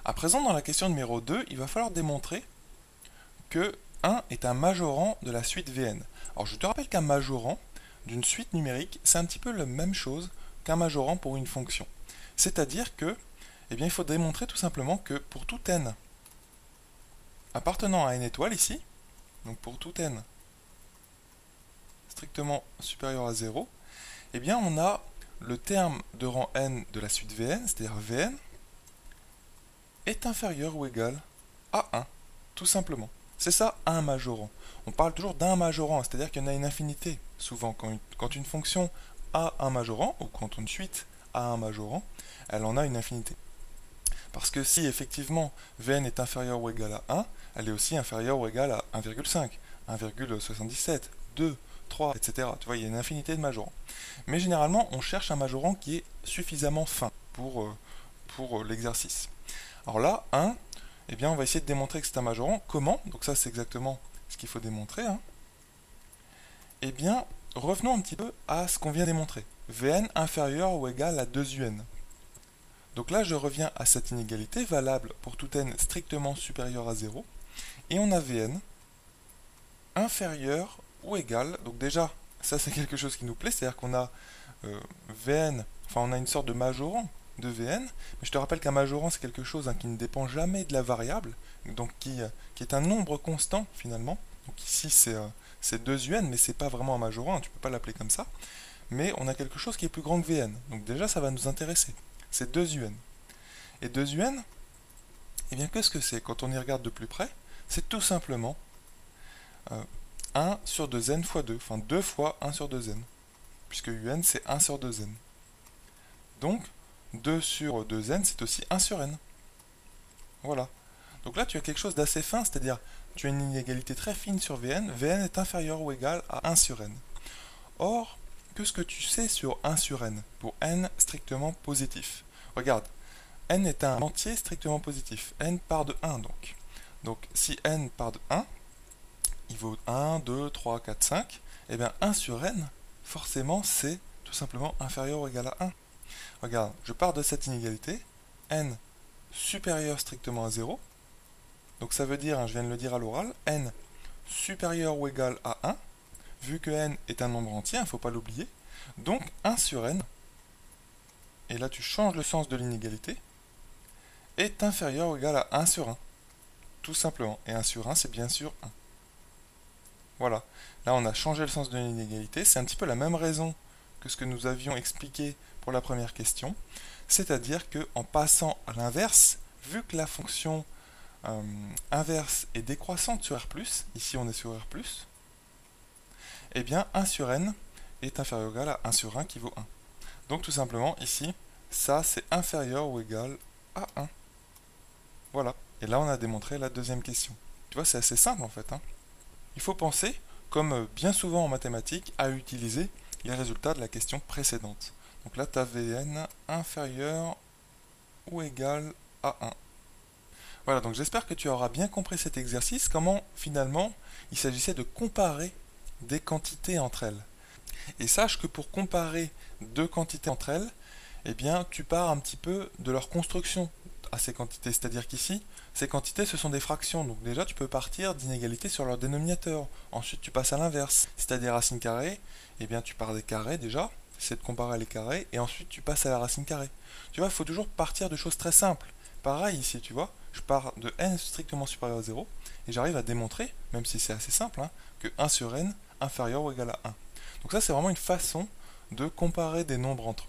À présent, dans la question numéro 2, il va falloir démontrer que 1 est un majorant de la suite Vn. Alors je te rappelle qu'un majorant d'une suite numérique, c'est un petit peu la même chose qu'un majorant pour une fonction. C'est-à-dire que, eh bien, il faut démontrer tout simplement que pour tout n appartenant à n étoiles ici, donc pour tout n strictement supérieur à 0, eh bien on a le terme de rang n de la suite Vn, c'est-à-dire Vn, est inférieur ou égal à 1, tout simplement. C'est ça, un majorant. On parle toujours d'un majorant, c'est-à-dire qu'il y en a une infinité. Souvent, quand une fonction a un majorant, ou quand une suite a un majorant, elle en a une infinité. Parce que si effectivement Vn est inférieur ou égal à 1, elle est aussi inférieure ou égale à 1,5, 1,77, 2, 3, etc. Tu vois, il y a une infinité de majorants. Mais généralement, on cherche un majorant qui est suffisamment fin pour l'exercice. Alors là, 1, eh bien, on va essayer de démontrer que c'est un majorant. Comment? Donc ça, c'est exactement ce qu'il faut démontrer. Eh bien, revenons un petit peu à ce qu'on vient démontrer. Vn inférieur ou égal à 2un. Donc là, je reviens à cette inégalité valable pour tout n strictement supérieur à 0. Et on a Vn inférieur ou égal. Donc déjà, ça c'est quelque chose qui nous plaît, c'est-à-dire qu'on a Vn, enfin on a une sorte de majorant de Vn, mais je te rappelle qu'un majorant c'est quelque chose qui ne dépend jamais de la variable, donc qui est un nombre constant finalement. Donc ici c'est 2un, mais c'est pas vraiment un majorant, tu peux pas l'appeler comme ça. Mais on a quelque chose qui est plus grand que Vn, donc déjà ça va nous intéresser. C'est 2un. Et 2un, eh bien qu'est-ce que c'est quand on y regarde de plus près? C'est tout simplement 1 sur 2n fois 2, enfin 2 fois 1 sur 2n, puisque un c'est 1 sur 2n. Donc 2 sur 2n c'est aussi 1 sur n. Voilà. Donc là tu as quelque chose d'assez fin, c'est-à-dire tu as une inégalité très fine sur Vn, Vn est inférieur ou égal à 1 sur n. Or, qu'est-ce que tu sais sur 1 sur n, pour n strictement positif? Regarde, n est un entier strictement positif, n part de 1 donc. Donc si n part de 1, il vaut 1, 2, 3, 4, 5, et bien 1 sur n, forcément c'est tout simplement inférieur ou égal à 1. Regarde, je pars de cette inégalité, n supérieur strictement à 0, donc ça veut dire, je viens de le dire à l'oral, n supérieur ou égal à 1, vu que n est un nombre entier, il ne faut pas l'oublier, donc 1 sur n, et là tu changes le sens de l'inégalité, est inférieur ou égal à 1 sur 1, tout simplement, et 1 sur 1 c'est bien sûr 1. Voilà, là on a changé le sens de l'inégalité, c'est un petit peu la même raison que ce que nous avions expliqué pour la première question, c'est-à-dire qu'en passant à l'inverse, vu que la fonction inverse est décroissante sur R+, ici on est sur R+, eh bien 1 sur n est inférieur ou égal à 1 sur 1 qui vaut 1. Donc tout simplement ici, ça c'est inférieur ou égal à 1. Voilà, et là on a démontré la deuxième question. Tu vois, c'est assez simple en fait. Il faut penser, comme bien souvent en mathématiques, à utiliser les résultats de la question précédente. Donc là, tu as Vn inférieur ou égal à 1. Voilà, donc j'espère que tu auras bien compris cet exercice, comment finalement il s'agissait de comparer des quantités entre elles. Et sache que pour comparer deux quantités entre elles, eh bien, tu pars un petit peu de leur construction à ces quantités, c'est-à-dire qu'ici, ces quantités ce sont des fractions, donc déjà tu peux partir d'inégalités sur leur dénominateur. Ensuite tu passes à l'inverse, si tu as des racines carrées, eh bien tu pars des carrés déjà, c'est de comparer les carrés, et ensuite tu passes à la racine carrée. Tu vois, il faut toujours partir de choses très simples. Pareil ici, tu vois, je pars de n strictement supérieur à 0, et j'arrive à démontrer, même si c'est assez simple, que 1 sur n inférieur ou égal à 1. Donc ça c'est vraiment une façon de comparer des nombres entre eux.